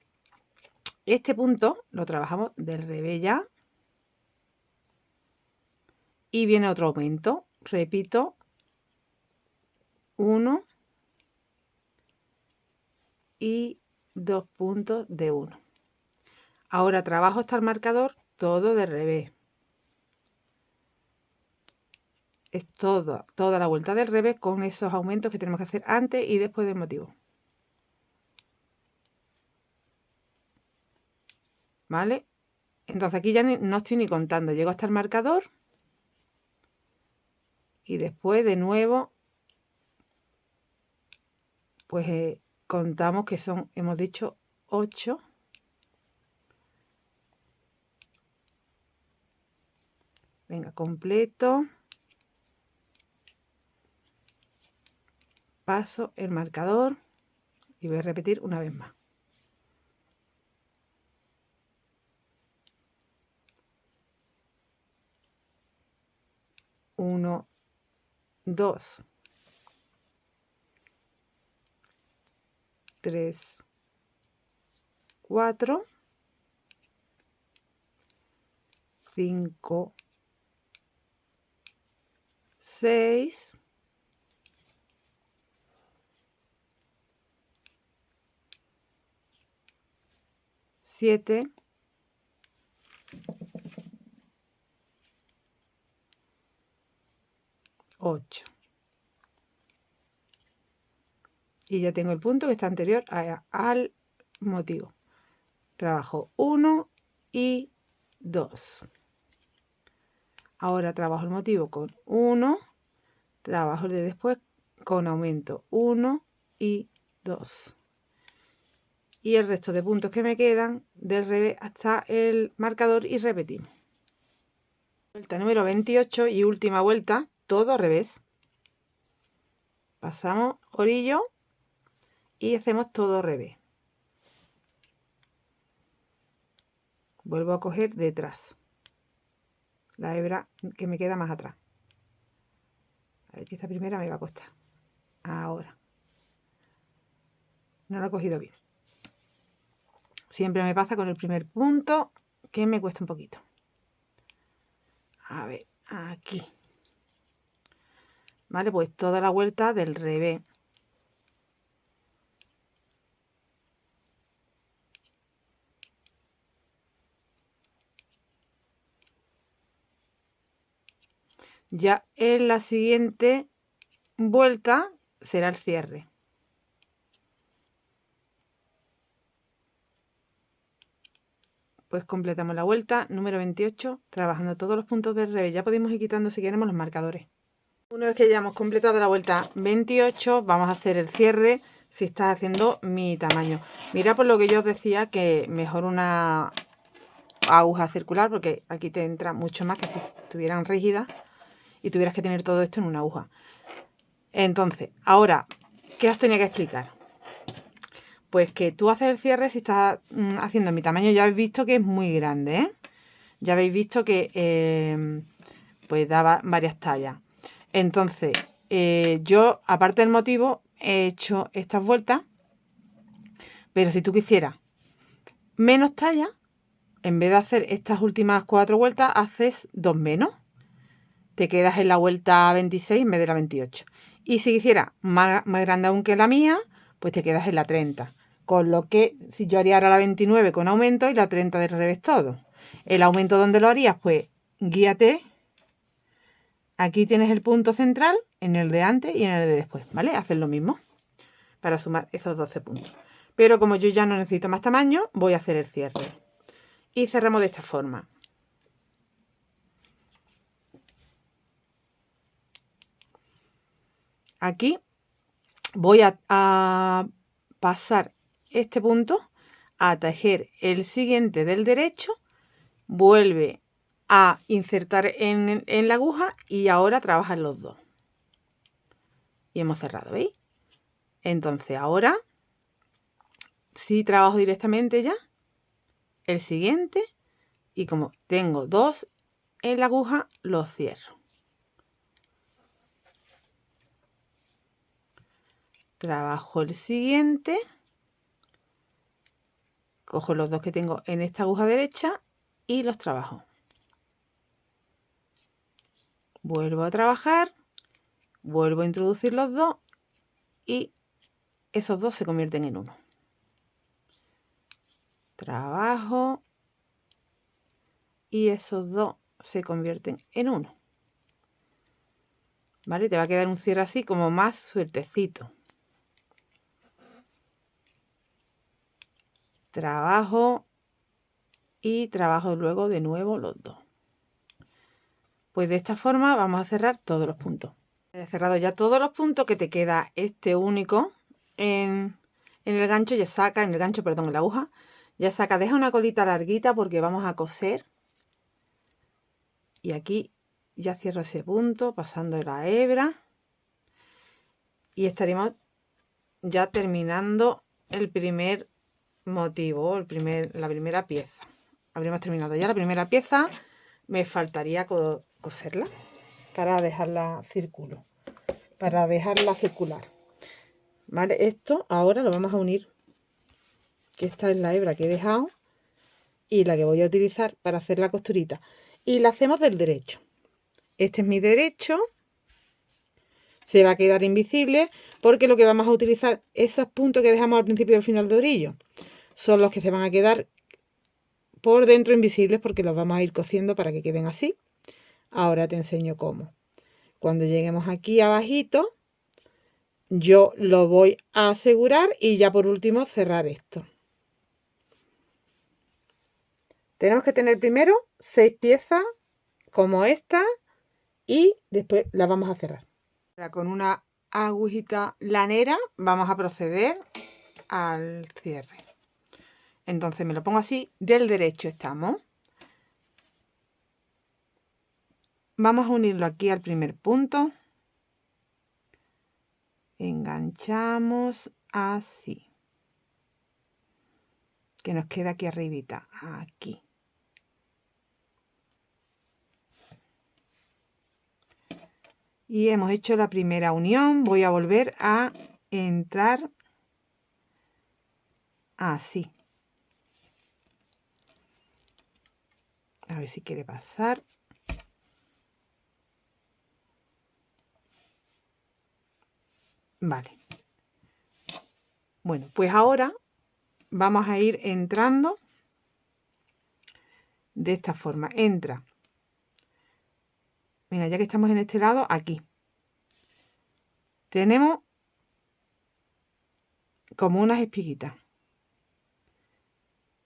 este punto lo trabajamos del revés ya. Y viene otro aumento. Repito, 1 y 2 puntos de 1. Ahora trabajo hasta el marcador todo de revés. Es toda la vuelta del revés con esos aumentos que tenemos que hacer antes y después del motivo. ¿Vale? Entonces aquí ya no estoy ni contando. Llego hasta el marcador y después de nuevo pues contamos que son, hemos dicho 8. Venga, completo. Paso el marcador y voy a repetir una vez más. Uno, 2, 3, 4, 5, 6, 7, 8. Y ya tengo el punto que está anterior al motivo. Trabajo 1 y 2. Ahora trabajo el motivo con 1, trabajo el de después con aumento 1 y 2. Y el resto de puntos que me quedan del revés hasta el marcador y repetimos. Vuelta número 28 y última vuelta, todo al revés. Pasamos orillo y hacemos todo al revés. Vuelvo a coger detrás la hebra que me queda más atrás. A ver que esta primera me va a costar. Ahora. No la he cogido bien. Siempre me pasa con el primer punto que me cuesta un poquito. A ver, aquí. Vale, pues toda la vuelta del revés. Ya en la siguiente vuelta será el cierre. Pues completamos la vuelta número 28 trabajando todos los puntos del revés. Ya podemos ir quitando si queremos los marcadores. Una vez que ya hemos completado la vuelta 28, vamos a hacer el cierre si estás haciendo mi tamaño. Mira, por lo que yo os decía que mejor una aguja circular, porque aquí te entra mucho más que si estuvieran rígidas y tuvieras que tener todo esto en una aguja. Entonces, ahora, ¿qué os tenía que explicar? Pues que tú haces el cierre si estás haciendo mi tamaño. Ya habéis visto que es muy grande, ¿eh? Ya habéis visto que pues da varias tallas. Entonces, yo, aparte del motivo, he hecho estas vueltas Pero si tú quisieras menos talla, en vez de hacer estas últimas 4 vueltas, haces 2 menos. Te quedas en la vuelta 26 en vez de la 28. Y si quisieras más grande aún que la mía, pues te quedas en la 30. Con lo que si yo haría ahora la 29 con aumento y la 30 del revés todo. El aumento, ¿dónde lo harías? Pues guíate. Aquí tienes el punto central, en el de antes y en el de después, ¿vale? Haces lo mismo para sumar esos 12 puntos. Pero como yo ya no necesito más tamaño, voy a hacer el cierre. Y cerramos de esta forma. Aquí voy a pasar este punto, a tejer el siguiente del derecho, vuelve a insertar en la aguja y ahora trabajan los dos. Y hemos cerrado, ¿veis? Entonces ahora sí trabajo directamente ya el siguiente y como tengo 2 en la aguja, los cierro. Trabajo el siguiente, cojo los 2 que tengo en esta aguja derecha y los trabajo. Vuelvo a trabajar, vuelvo a introducir los 2 y esos 2 se convierten en uno. Trabajo y esos 2 se convierten en uno. ¿Vale? Te va a quedar un cierre así como más suertecito. Trabajo y trabajo luego de nuevo los 2. Pues de esta forma vamos a cerrar todos los puntos. He cerrado ya todos los puntos, que te queda este único en el gancho, ya saca, en el gancho, perdón, en la aguja, ya saca, deja una colita larguita porque vamos a coser. Y aquí ya cierro ese punto pasando la hebra. Y estaremos ya terminando el primer motivo, la primera pieza. Habríamos terminado ya la primera pieza. Me faltaría coserla para dejarla circular. ¿Vale? Esto ahora lo vamos a unir, que esta es la hebra que he dejado y la que voy a utilizar para hacer la costurita. Y la hacemos del derecho. Este es mi derecho. Se va a quedar invisible porque lo que vamos a utilizar, esos puntos que dejamos al principio y al final del orillo, son los que se van a quedar por dentro invisibles porque los vamos a ir cosiendo para que queden así. Ahora te enseño cómo. Cuando lleguemos aquí abajito, yo lo voy a asegurar y ya por último cerrar esto. Tenemos que tener primero 6 piezas como esta y después las vamos a cerrar. Ahora con una agujita lanera vamos a proceder al cierre. Entonces me lo pongo así, del derecho estamos. Vamos a unirlo aquí al primer punto. Enganchamos así. Que nos queda aquí arribita, aquí. Y hemos hecho la primera unión. Voy a volver a entrar así. A ver si quiere pasar. Vale. Bueno, pues ahora vamos a ir entrando de esta forma. Entra. Venga, ya que estamos en este lado, aquí. Tenemos como unas espiguitas.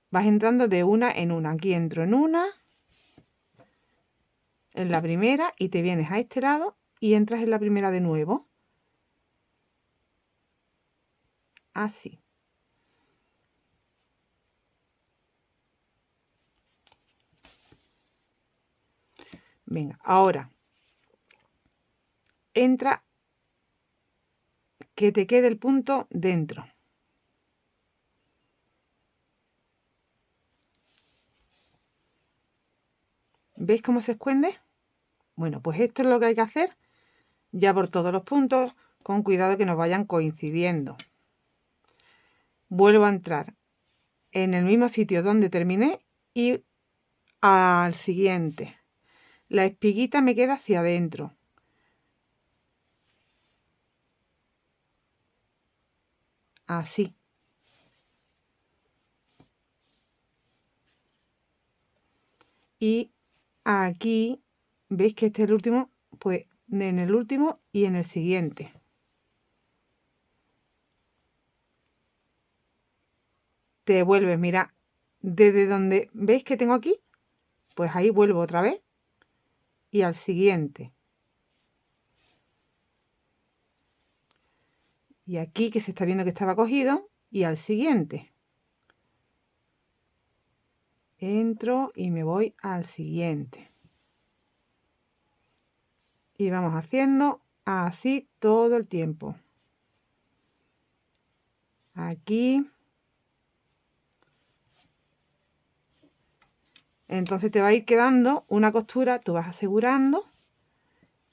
Vas entrando de una en una. Aquí entro en una, en la primera, y te vienes a este lado y entras en la primera de nuevo. Así. Venga, ahora entra, que te quede el punto dentro. ¿Veis cómo se esconde? Bueno, pues esto es lo que hay que hacer ya por todos los puntos, con cuidado que nos vayan coincidiendo. vuelvo a entrar en el mismo sitio donde terminé y al siguiente. La espiguita me queda hacia adentro. Así. Y aquí, ¿veis que este es el último? Pues en el último y en el siguiente. Te vuelves, mira, desde donde veis que tengo aquí, pues ahí vuelvo otra vez y al siguiente. Y aquí que se está viendo que estaba cogido y al siguiente. Entro y me voy al siguiente. Y vamos haciendo así todo el tiempo. Aquí. Entonces te va a ir quedando una costura, tú vas asegurando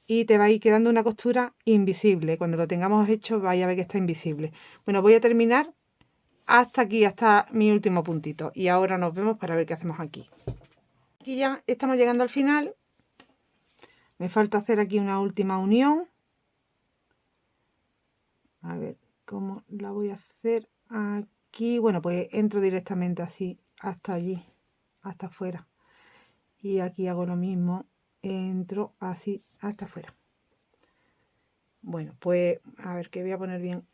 y te va a ir quedando una costura invisible. Cuando lo tengamos hecho vais a ver que está invisible. Bueno, voy a terminar hasta aquí, hasta mi último puntito. Y ahora nos vemos para ver qué hacemos aquí. Aquí ya estamos llegando al final. Me falta hacer aquí una última unión. A ver cómo la voy a hacer aquí. Bueno, pues entro directamente así hasta allí, hasta afuera. Y aquí hago lo mismo, entro así hasta afuera. Bueno, pues a ver que voy a poner bien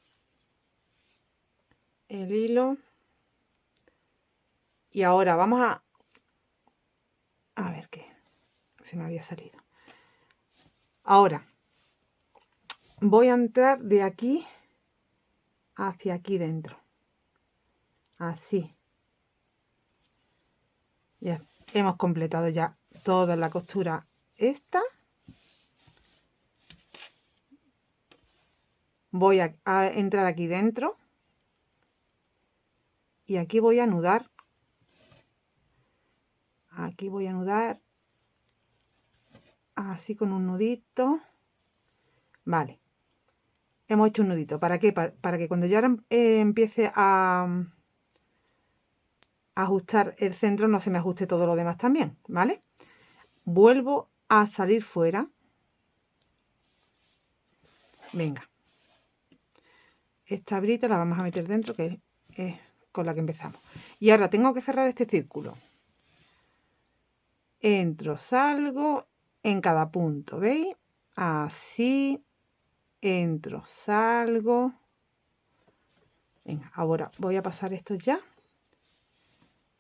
el hilo. Y ahora vamos a ver qué se me había salido. Ahora voy a entrar de aquí hacia aquí dentro. Así. Ya hemos completado ya toda la costura esta. Voy a entrar aquí dentro y aquí voy a anudar. Aquí voy a anudar así con un nudito. Vale. Hemos hecho un nudito. ¿Para qué? Para que cuando yo ahora empiece a ajustar el centro no se me ajuste todo lo demás también, ¿vale? Vuelvo a salir fuera. Venga. Esta brita la vamos a meter dentro, que es con la que empezamos. Y ahora tengo que cerrar este círculo. Entro, salgo en cada punto, ¿veis? Así. Entro, salgo. Venga, ahora voy a pasar esto ya.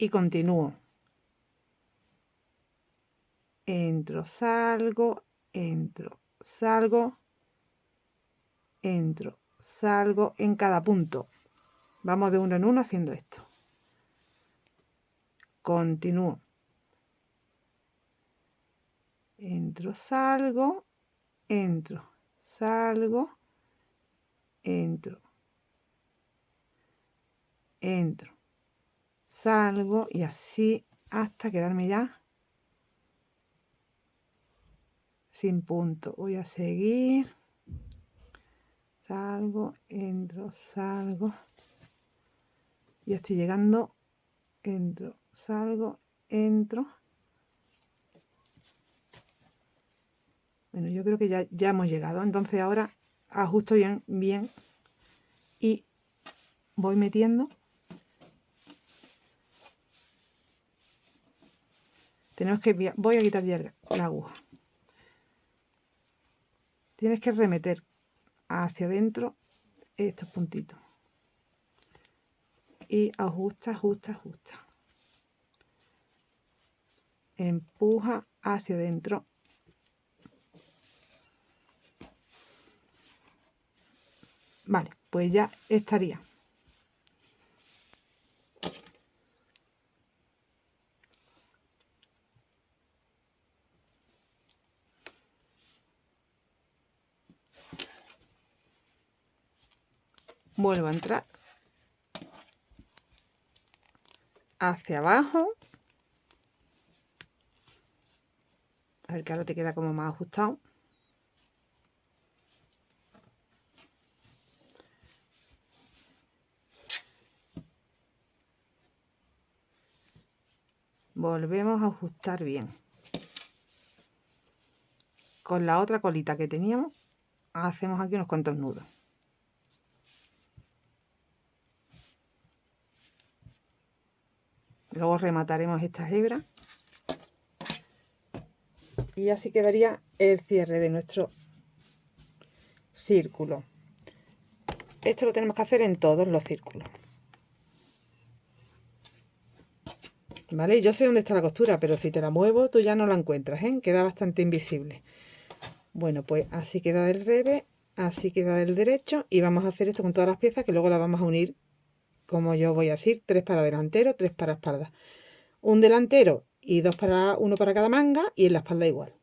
Y continúo. Entro, salgo, entro, salgo, entro, salgo en cada punto. Vamos de uno en uno haciendo esto. Continúo. Entro, salgo, entro, salgo, entro, entro, salgo y así hasta quedarme ya sin punto. Voy a seguir. Salgo, entro, salgo. Ya estoy llegando. Entro, salgo, entro. Bueno, yo creo que ya hemos llegado. Entonces ahora ajusto bien y voy metiendo. Voy a quitar ya la aguja. Tienes que remeter hacia adentro estos puntitos. Y ajusta, ajusta, ajusta. Empuja hacia adentro. Vale, pues ya estaría. Vuelvo a entrar hacia abajo. A ver que ahora te queda como más ajustado. volvemos a ajustar bien. Con la otra colita que teníamos, hacemos aquí unos cuantos nudos. Luego remataremos estas hebras y así quedaría el cierre de nuestro círculo. Esto lo tenemos que hacer en todos los círculos. ¿Vale? Yo sé dónde está la costura, pero si te la muevo tú ya no la encuentras, ¿eh? Queda bastante invisible. Bueno, pues así queda del revés, así queda del derecho y vamos a hacer esto con todas las piezas que luego las vamos a unir como yo voy a decir, 3 para delantero, 3 para espalda. Un delantero y uno para cada manga y en la espalda igual.